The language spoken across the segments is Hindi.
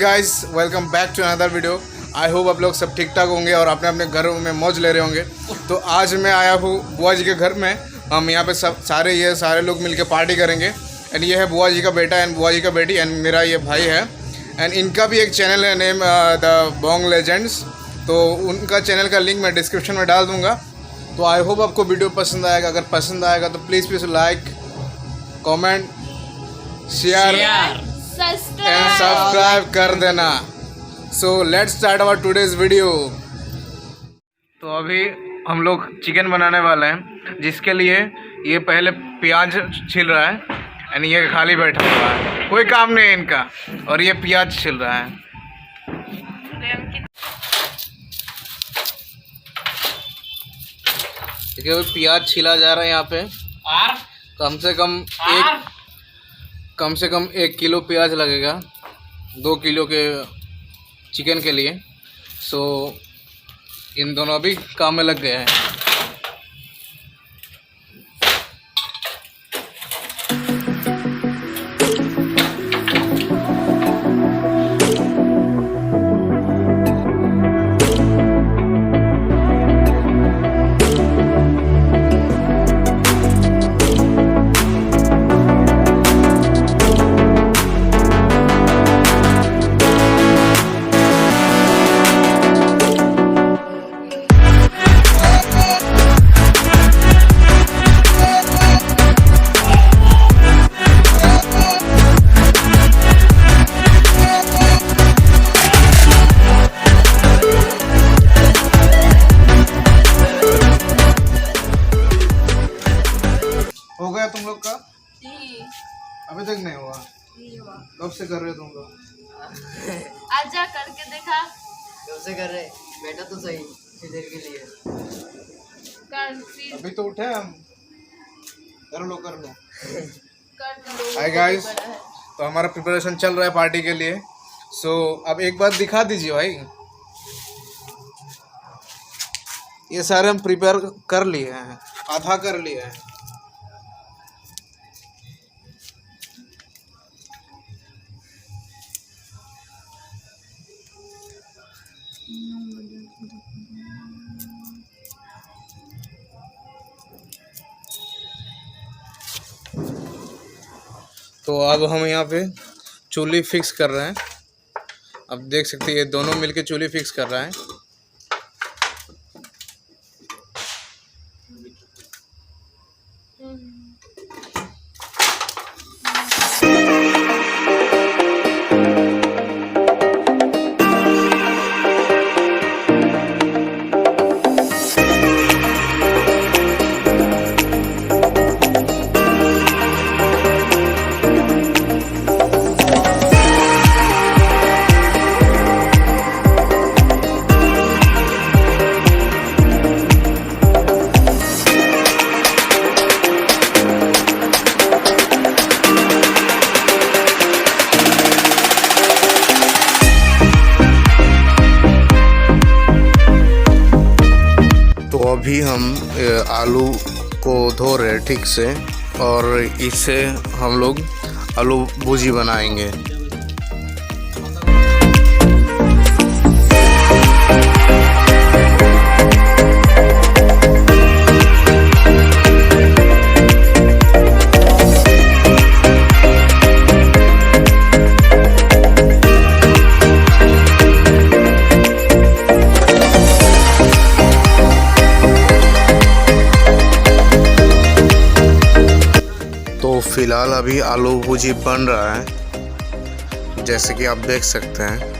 Guys, welcome back to another video. I hope आप लोग सब ठीक ठाक होंगे और अपने अपने घरों में मौज ले रहे होंगे। तो आज मैं आया हूँ बुआ जी के घर में। हम यहाँ पे सब सारे लोग मिलके पार्टी करेंगे। एंड ये है बुआ जी का बेटा एंड बुआ जी का बेटी एंड मेरा ये भाई है। एंड इनका भी एक चैनल है नेम द बोंग लेजेंड्स। तो उनका चैनल का लिंक मैं डिस्क्रिप्शन में डाल दूँगा। तो आई होप आपको वीडियो पसंद आएगा। अगर पसंद आएगा तो please like, comment, share and subscribe कर देना। So let's start our today's video. तो अभी हम लोग चिकन बनाने वाले हैं, जिसके लिए ये पहले प्याज छिल रहा है एंड ये खाली बैठा हुआ है, कोई काम नहीं है इनका, और ये प्याज छिल रहा है। देखिए प्याज छिला जा रहा है यहाँ पे। कम से कम 1 किलो प्याज लगेगा 2 किलो के चिकन के लिए। सो इन दोनों अभी काम में लग गए हैं। हो गया तुम लोग का? अभी तक नहीं हुआ? कब से कर रहे हो तुम लोग? आजा करके देखा। कब से कर रहे? बेटा तो सही कुछ देर के लिए अभी तो उठे हम। कर लो कर लो। हाय गाइस, तो हमारा प्रिपरेशन चल रहा है पार्टी के लिए। सो अब एक बार दिखा दीजिए भाई। ये सारे हम प्रिपेयर कर लिए हैं, आधा कर लिए हैं। तो अब हम यहाँ पे चूल्ही फिक्स कर रहे हैं। अब देख सकते हैं ये दोनों मिलके चूल्ही फिक्स कर रहा है। अभी हम आलू को धो रहे हैं ठीक से, और इससे हम लोग आलू भुजी बनाएंगे। फिलहाल अभी आलू भुजी बन रहा है, जैसे कि आप देख सकते हैं।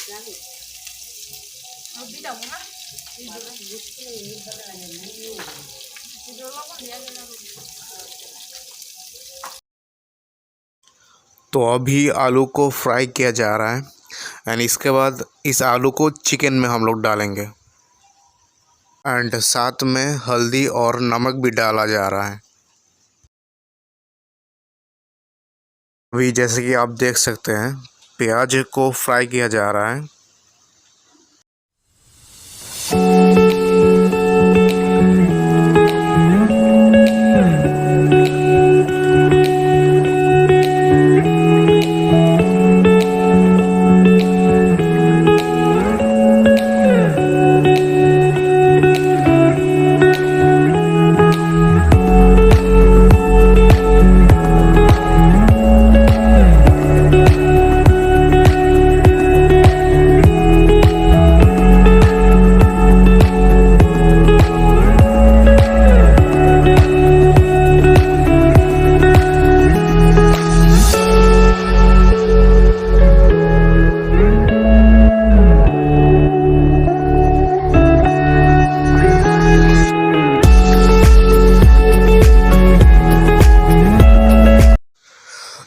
Roti daw mo na. Video mo ko diyan na. तो अभी आलू को फ्राई किया जा रहा है एंड इसके बाद इस आलू को चिकन में हम लोग डालेंगे एंड साथ में हल्दी और नमक भी डाला जा रहा है। अभी जैसे कि आप देख सकते हैं प्याज को फ्राई किया जा रहा है।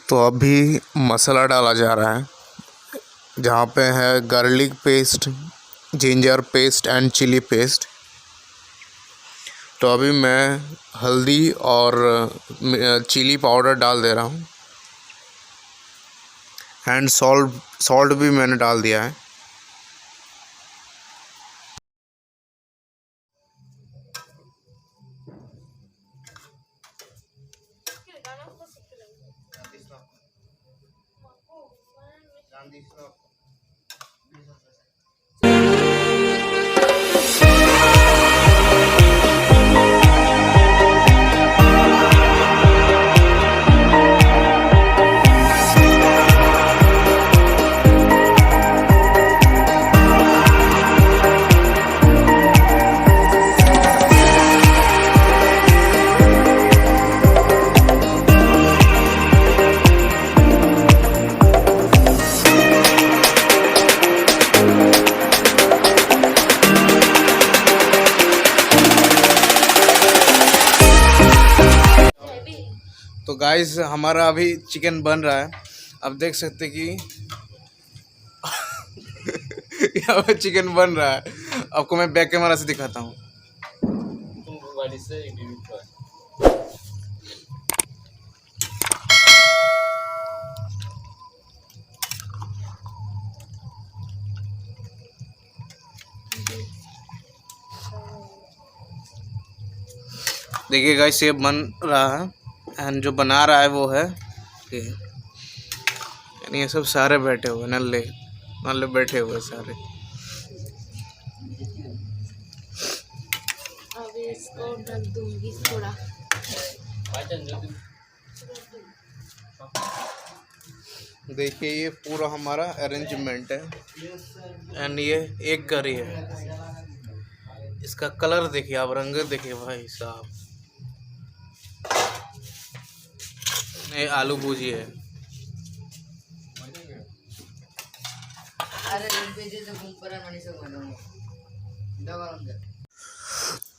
तो अभी मसाला डाला जा रहा है जहाँ पे है garlic paste, ginger paste and chili paste. तो अभी मैं हल्दी और चिली पाउडर डाल दे रहा हूँ एंड सॉल्ट भी मैंने डाल दिया है। तो गाइस हमारा अभी चिकन बन रहा है। अब देख सकते कि यहाँ पे चिकन बन रहा है। आपको मैं बैक कैमरा से दिखाता हूँ। देखिए गाइस ये बन रहा है एंड जो बना रहा है वो है ये, यानी ये सब सारे बैठे हुए नल्ले नल्ले बैठे हुए सारे। अभी इसको ढक दूंगी थोड़ा। देखिए ये पूरा हमारा अरेंजमेंट है एंड ये एक करी है। इसका कलर देखिए आप, रंग देखिए भाई साहब। ये आलू भुजी है।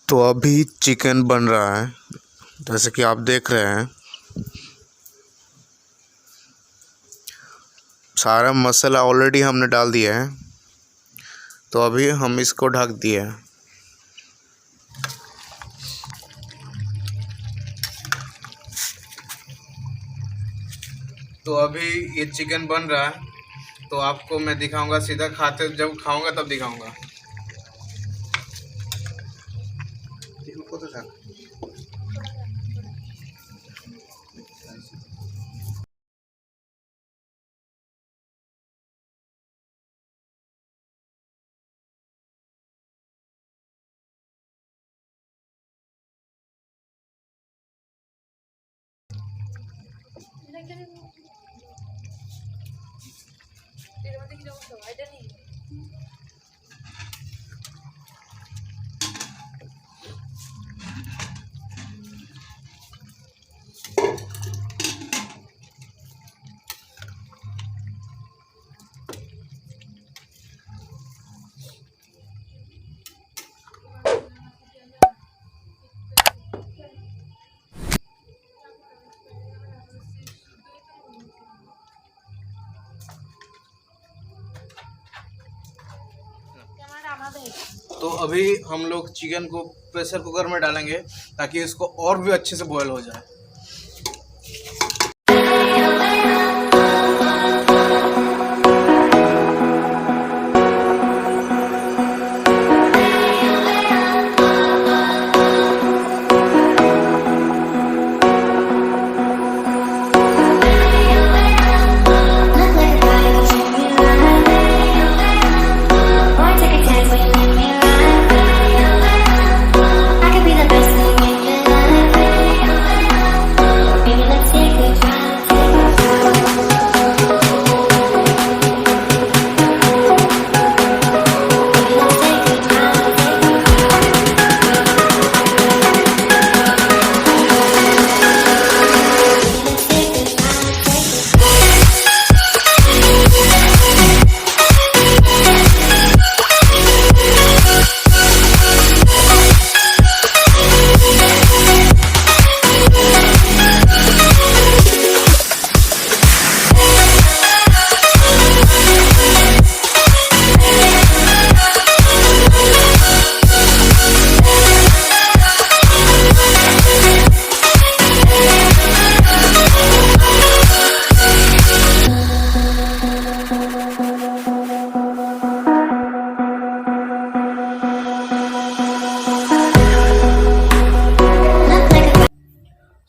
तो अभी चिकन बन रहा है जैसे कि आप देख रहे हैं। सारा मसाला ऑलरेडी हमने डाल दिया है तो अभी हम इसको ढक दिए हैं। तो अभी ये चिकन बन रहा है तो आपको मैं दिखाऊंगा, सीधा खाते जब खाऊंगा तब दिखाऊंगा। तो अभी हम लोग चिकन को प्रेशर कुकर में डालेंगे ताकि इसको और भी अच्छे से बॉयल हो जाए।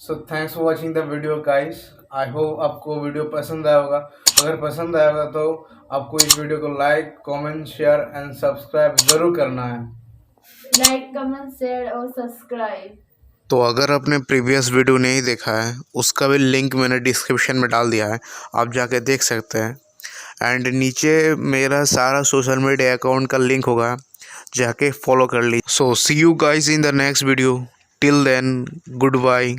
So thanks for watching the video guys. I hope आपको वीडियो पसंद आया होगा। अगर पसंद आया होगा तो आपको इस वीडियो को like, comment, share and subscribe ज़रूर करना है। लाइक, कमेंट, शेयर और सब्सक्राइब। तो अगर आपने प्रीवियस वीडियो नहीं देखा है उसका भी लिंक मैंने डिस्क्रिप्शन में डाल दिया है, आप जाके देख सकते हैं। एंड नीचे मेरा सारा सोशल मीडिया अकाउंट का लिंक होगा, जाके फॉलो कर लीजिए। So see you guys in the next video. Till then, good bye.